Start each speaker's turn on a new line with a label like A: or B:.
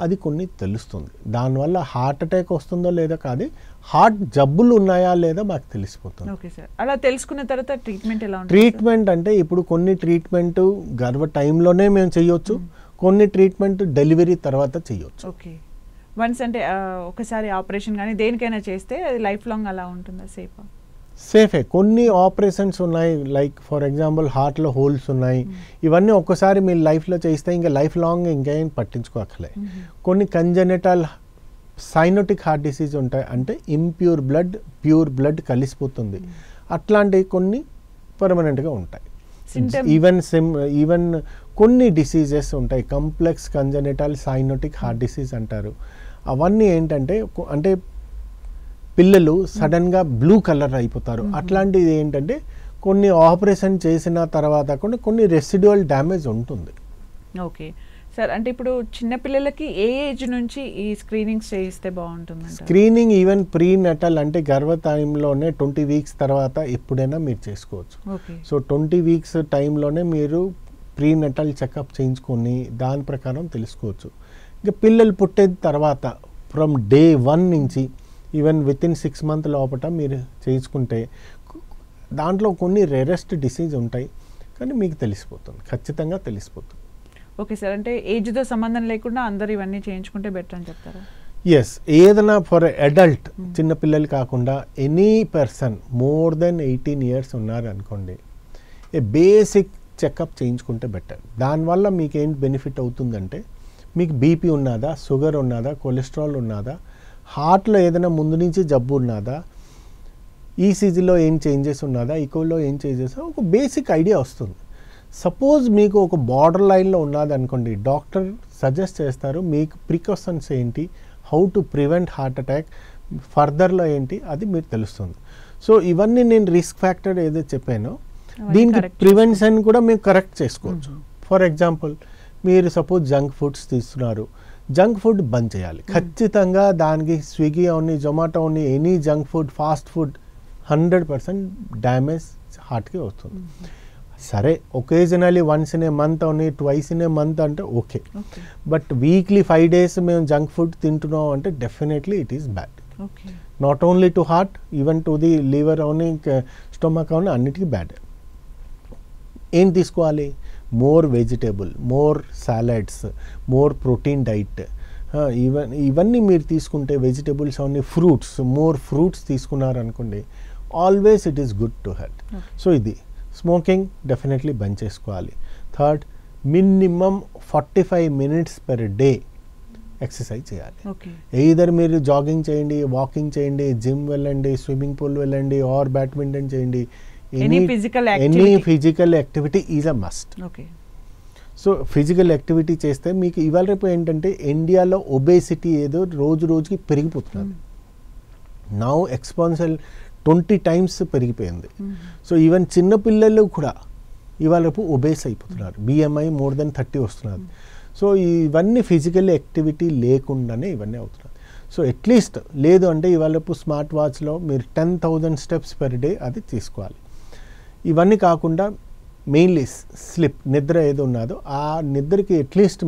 A: అది కొన్ని తెలుస్తుంది. దానివల్ల హార్ట్ అటాక్ వస్తుందో లేదో కాదు, హార్ట్ జబ్బులు ఉన్నాయా లేదా మాకు తెలిసిపోతుంది.
B: Okay sir. అలా తెలుసుకున్న తర్వాత ట్రీట్మెంట్ ఎలా ఉంటుంది?
A: ట్రీట్మెంట్ అంటే ఇప్పుడు కొన్ని ట్రీట్మెంట్ గర్భ టైంలోనే మేము చేయొచ్చు, కొన్ని ట్రీట్మెంట్ డెలివరీ తర్వాత చేయొచ్చు.
B: ఓకే. వన్స్ అంటే ఒకసారి ఆపరేషన్ కానీ దేనికైనా చేస్తే అది లైఫ్ లాంగ్ అలా ఉంటుందా?
A: సేఫే. కొన్ని ఆపరేషన్స్ ఉన్నాయి, లైక్ ఫర్ ఎగ్జాంపుల్ హార్ట్లో హోల్స్ ఉన్నాయి, ఇవన్నీ ఒక్కసారి మీరు లైఫ్లో చేస్తే ఇంకా లైఫ్ లాంగ్ ఇంకేం పట్టించుకోకలే. కొన్ని కంజెనిటల్ సైనోటిక్ హార్ట్ డిసీజ్ ఉంటాయి, అంటే ఇంప్యూర్ బ్లడ్ ప్యూర్ బ్లడ్ కలిసిపోతుంది, అట్లాంటివి కొన్ని పర్మనెంట్గా ఉంటాయి. ఈవెన్ కొన్ని డిసీజెస్ ఉంటాయి, complex congenital cyanotic heart disease అంటారు. అవన్నీ ఏంటంటే అంటే పిల్లలు సడన్గా బ్లూ కలర్ అయిపోతారు. అట్లాంటిది ఏంటంటే కొన్ని ఆపరేషన్ చేసిన తర్వాత కూడా కొన్ని రెసిడ్యువల్ డ్యామేజ్ ఉంటుంది.
B: Okay sir. అంటే ఇప్పుడు చిన్నపిల్లలకి ఏ ఏజ్ నుంచి ఈ స్క్రీనింగ్స్ చేయిస్తే బాగుంటుంది?
A: స్క్రీనింగ్ ఈవెన్ ప్రీ నెటల్ అంటే గర్భ టైంలోనే 20 వీక్స్ తర్వాత ఎప్పుడైనా మీరు చేసుకోవచ్చు. సో 20 వీక్స్ టైంలోనే మీరు ప్రీ నెటల్ చెకప్ చేయించుకొని దాని ప్రకారం తెలుసుకోవచ్చు. ఇంకా పిల్లలు పుట్టిన తర్వాత ఫ్రమ్ డే 1 నుంచి ఈవెన్ విత్ ఇన్ 6 months లోపల మీరు చేయించుకుంటే దాంట్లో కొన్ని రేరెస్ట్ డిసీజ్ ఉంటాయి, కానీ మీకు తెలిసిపోతుంది, ఖచ్చితంగా తెలిసిపోతుంది.
B: Okay sir. అంటే ఏజ్తో సంబంధం లేకుండా అందరు ఇవన్నీ చేయించుకుంటే బెటర్ అని చెప్తారా?
A: ఎస్. ఏదైనా ఫర్ అడల్ట్, చిన్నపిల్లలు కాకుండా any person more than 18 years ఉన్నారు అనుకోండి, ఏ బేసిక్ చెకప్ చేయించుకుంటే బెటర్. దానివల్ల మీకు ఏంటి బెనిఫిట్ అవుతుందంటే, మీకు బీపీ ఉన్నదా, షుగర్ ఉన్నదా, కొలెస్ట్రాల్ ఉన్నదా, హార్ట్లో ఏదైనా ముందు నుంచి జబ్బు ఉన్నదా, ఈసీజీలో ఏం చేంజెస్ ఉన్నదా, ఈకోలో ఏం చేంజెస్, ఒక బేసిక్ ఐడియా వస్తుంది. సపోజ్ మీకు ఒక బార్డర్ లైన్లో ఉన్నది అనుకోండి, డాక్టర్ సజెస్ట్ చేస్తారు మీకు ప్రికాషన్స్ ఏంటి, how to prevent heart attack, ఫర్దర్లో ఏంటి, అది మీకు తెలుస్తుంది. సో ఇవన్నీ నేను రిస్క్ ఫ్యాక్టర్ ఏదైతే చెప్పానో దీనికి ప్రివెన్షన్ కూడా మీరు కరెక్ట్ చేసుకోవచ్చు. ఫర్ ఎగ్జాంపుల్ మీరు సపోజ్ జంక్ ఫుడ్స్ తీస్తున్నారు, జంక్ ఫుడ్ బంద్ చేయాలి ఖచ్చితంగా. దానికి స్విగ్గీ అవని, జొమాటో అవని, any junk food, fast food 100% damage హార్ట్కి వస్తుంది. సరే occasionally once in a month అవని, ట్వైస్ ఇన్ ఏ మంత్ అంటే ఓకే, బట్ వీక్లీ 5 days మేము జంక్ ఫుడ్ తింటున్నాం అంటే definitely it is bad. Not only to heart, even to the liver అవని, స్టొమక్ అవని, అన్నిటికీ బ్యాడ్. ఏం తీసుకోవాలి? More vegetable, more salads, more protein diet. ఇవన్నీ మీరు తీసుకుంటే వెజిటేబుల్స్ అవన్నీ, ఫ్రూట్స్, మోర్ ఫ్రూట్స్ తీసుకున్నారనుకోండి, always it is good to health. So ఇది స్మోకింగ్ డెఫినెట్లీ బంద్ చేసుకోవాలి. Third, minimum 45 minutes per day exercise చేయాలి. ఎయిదర్ మీరు జాగింగ్ చేయండి, వాకింగ్ చేయండి, జిమ్ వెళ్ళండి, స్విమ్మింగ్ పూల్ వెళ్ళండి, ఆర్ బ్యాడ్మింటన్ చేయండి. Any physical activity is a must. So physical activity చేస్తే మీకు ఇవాళ రేపు ఏంటంటే ఇండియాలో ఒబేసిటీ ఏదో రోజు రోజుకి పెరిగిపోతున్నది. నౌ ఎక్స్పాన్షియల్ 20 times పెరిగిపోయింది. సో ఈవెన్ చిన్నపిల్లలు కూడా ఇవాళ రేపు ఒబేస్ అయిపోతున్నారు, BMI more than 30 వస్తున్నారు. సో ఇవన్నీ ఫిజికల్ యాక్టివిటీ లేకుండానే ఇవన్నీ అవుతున్నారు. సో అట్లీస్ట్ లేదు అంటే ఇవాళ రేపు స్మార్ట్ వాచ్లో మీరు 10,000 steps per day అది తీసుకోవాలి. ఇవన్నీ కాకుండా మెయిన్లీ స్లిప్, నిద్ర ఏదో ఉన్నదో ఆ నిద్రకి అట్లీస్ట్